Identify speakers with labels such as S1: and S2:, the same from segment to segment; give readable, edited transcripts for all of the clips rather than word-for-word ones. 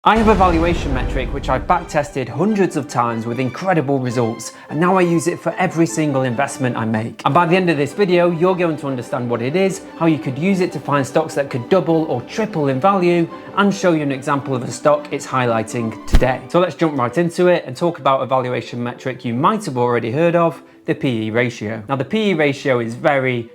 S1: I have a valuation metric which I've backtested hundreds of times with incredible results, and now I use it for every single investment I make. And by the end of this video, you're going to understand what it is, how you could use it to find stocks that could double or triple in value, and show you an example of a stock it's highlighting today. So let's jump right into it and talk about a valuation metric you might have already heard of, the PE ratio. Now the PE ratio is very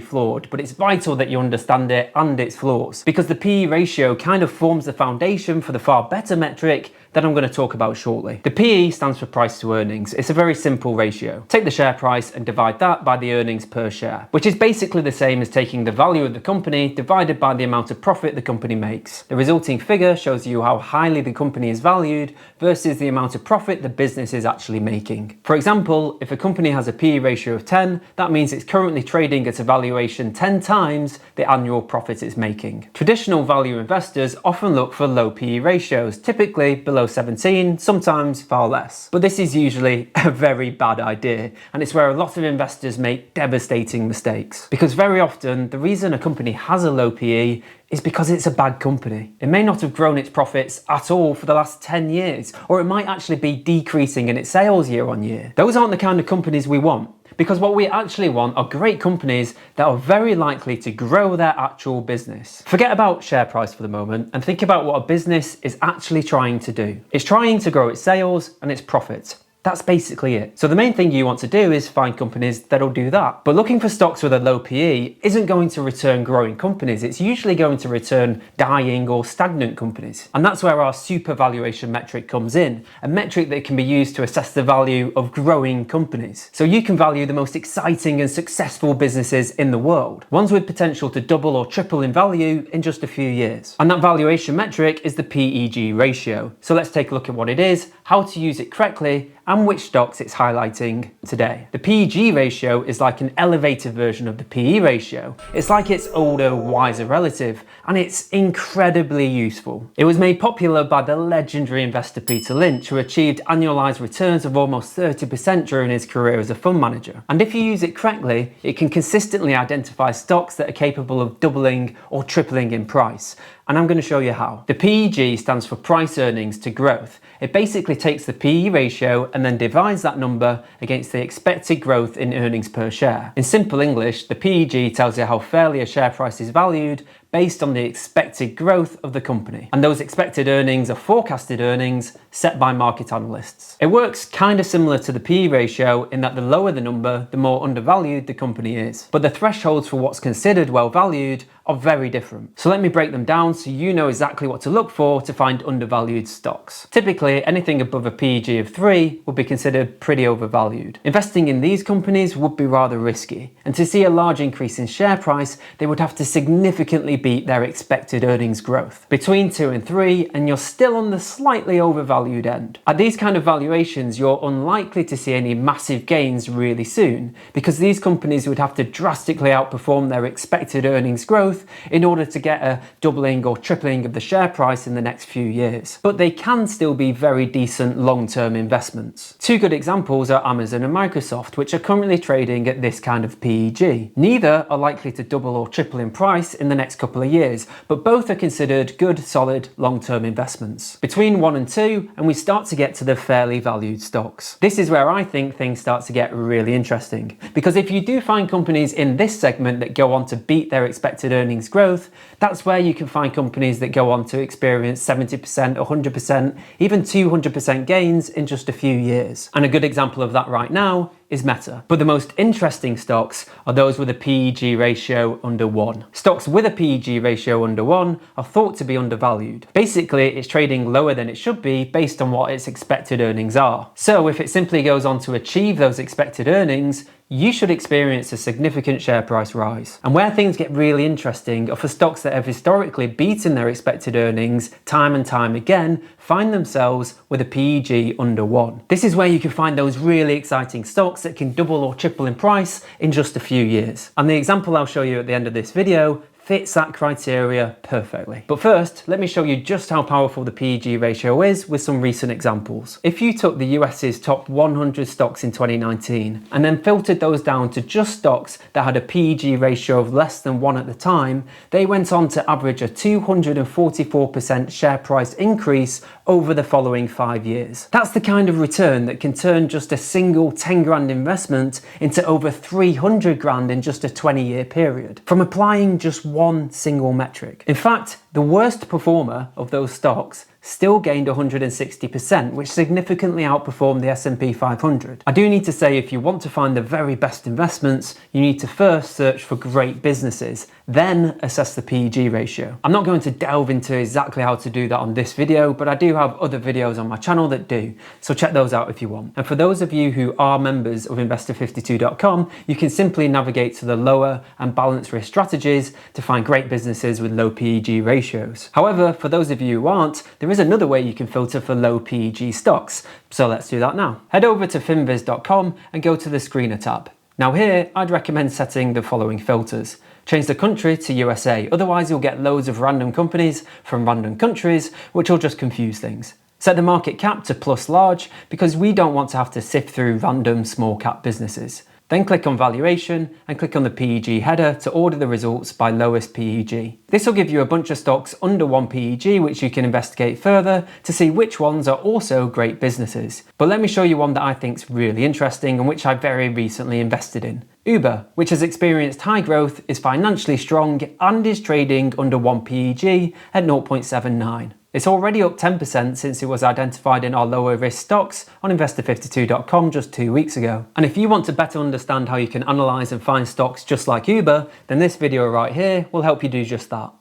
S1: flawed, but it's vital that you understand it and its flaws, because the PE ratio kind of forms the foundation for the far better metric that I'm going to talk about shortly. The PE stands for price to earnings. It's a very simple ratio. Take the share price and divide that by the earnings per share, which is basically the same as taking the value of the company divided by the amount of profit the company makes. The resulting figure shows you how highly the company is valued versus the amount of profit the business is actually making. For example, if a company has a PE ratio of 10, that means it's currently trading at a valuation 10 times the annual profit it's making. Traditional value investors often look for low PE ratios, typically below 17, sometimes far less. But this is usually a very bad idea, and it's where a lot of investors make devastating mistakes. Because very often, the reason a company has a low PE is because it's a bad company. It may not have grown its profits at all for the last 10 years, or it might actually be decreasing in its sales year on year. Those aren't the kind of companies we want, because what we actually want are great companies that are very likely to grow their actual business. Forget about share price for the moment and think about what a business is actually trying to do. It's trying to grow its sales and its profits. That's basically it. So the main thing you want to do is find companies that'll do that. But looking for stocks with a low PE isn't going to return growing companies. It's usually going to return dying or stagnant companies. And that's where our super valuation metric comes in, a metric that can be used to assess the value of growing companies. So you can value the most exciting and successful businesses in the world, ones with potential to double or triple in value in just a few years. And that valuation metric is the PEG ratio. So let's take a look at what it is, how to use it correctly, and which stocks it's highlighting today. The PEG ratio is like an elevated version of the PE ratio. It's like its older, wiser relative, and it's incredibly useful. It was made popular by the legendary investor Peter Lynch, who achieved annualized returns of almost 30% during his career as a fund manager. And if you use it correctly, it can consistently identify stocks that are capable of doubling or tripling in price. And I'm going to show you how. The PEG stands for price earnings to growth. It basically takes the PE ratio and then divides that number against the expected growth in earnings per share. In simple English, the PEG tells you how fairly a share price is valued based on the expected growth of the company. And those expected earnings are forecasted earnings set by market analysts. It works kind of similar to the PE ratio in that the lower the number, the more undervalued the company is. But the thresholds for what's considered well valued are very different. So let me break them down so you know exactly what to look for to find undervalued stocks. Typically, anything above a PEG of 3 would be considered pretty overvalued. Investing in these companies would be rather risky, and to see a large increase in share price, they would have to significantly beat their expected earnings growth. Between 2 and 3, and you're still on the slightly overvalued end. At these kind of valuations, you're unlikely to see any massive gains really soon, because these companies would have to drastically outperform their expected earnings growth in order to get a doubling or tripling of the share price in the next few years. But they can still be very decent long-term investments. Two good examples are Amazon and Microsoft, which are currently trading at this kind of PEG. Neither are likely to double or triple in price in the next couple of years, but both are considered good, solid, long-term investments. Between 1 and 2, and we start to get to the fairly valued stocks. This is where I think things start to get really interesting, because if you do find companies in this segment that go on to beat their expected earnings growth, that's where you can find companies that go on to experience 70%, 100%, even 200% gains in just a few years. And a good example of that right now is Meta. But the most interesting stocks are those with a PEG ratio under 1. Stocks with a PEG ratio under 1 are thought to be undervalued. Basically, it's trading lower than it should be based on what its expected earnings are. So if it simply goes on to achieve those expected earnings, you should experience a significant share price rise. And where things get really interesting are for stocks that have historically beaten their expected earnings time and time again, find themselves with a PEG under 1. This is where you can find those really exciting stocks that can double or triple in price in just a few years. And the example I'll show you at the end of this video fits that criteria perfectly. But first, let me show you just how powerful the PEG ratio is with some recent examples. If you took the US's top 100 stocks in 2019 and then filtered those down to just stocks that had a PEG ratio of less than 1 at the time, they went on to average a 244% share price increase over the following 5 years. That's the kind of return that can turn just a single 10 grand investment into over 300 grand in just a 20-year period from applying just one single metric. In fact, the worst performer of those stocks still gained 160%, which significantly outperformed the S&P 500. I do need to say, if you want to find the very best investments, you need to first search for great businesses, then assess the PEG ratio. I'm not going to delve into exactly how to do that on this video, but I do have other videos on my channel that do, so check those out if you want. And for those of you who are members of investor52.com, you can simply navigate to the lower and balanced risk strategies to find great businesses with low PEG ratios. However, for those of you who aren't, there is another way you can filter for low PEG stocks, so let's do that now. Head over to finviz.com and go to the screener tab. Now here, I'd recommend setting the following filters. Change the country to USA, otherwise you'll get loads of random companies from random countries, which will just confuse things. Set the market cap to plus large, because we don't want to have to sift through random small cap businesses. Then click on valuation and click on the PEG header to order the results by lowest PEG. This will give you a bunch of stocks under 1 PEG which you can investigate further to see which ones are also great businesses. But let me show you one that I think is really interesting and which I very recently invested in. Uber, which has experienced high growth, is financially strong and is trading under 1 PEG at 0.79. It's already up 10% since it was identified in our lower risk stocks on investor52.com just 2 weeks ago. And if you want to better understand how you can analyse and find stocks just like Uber, then this video right here will help you do just that.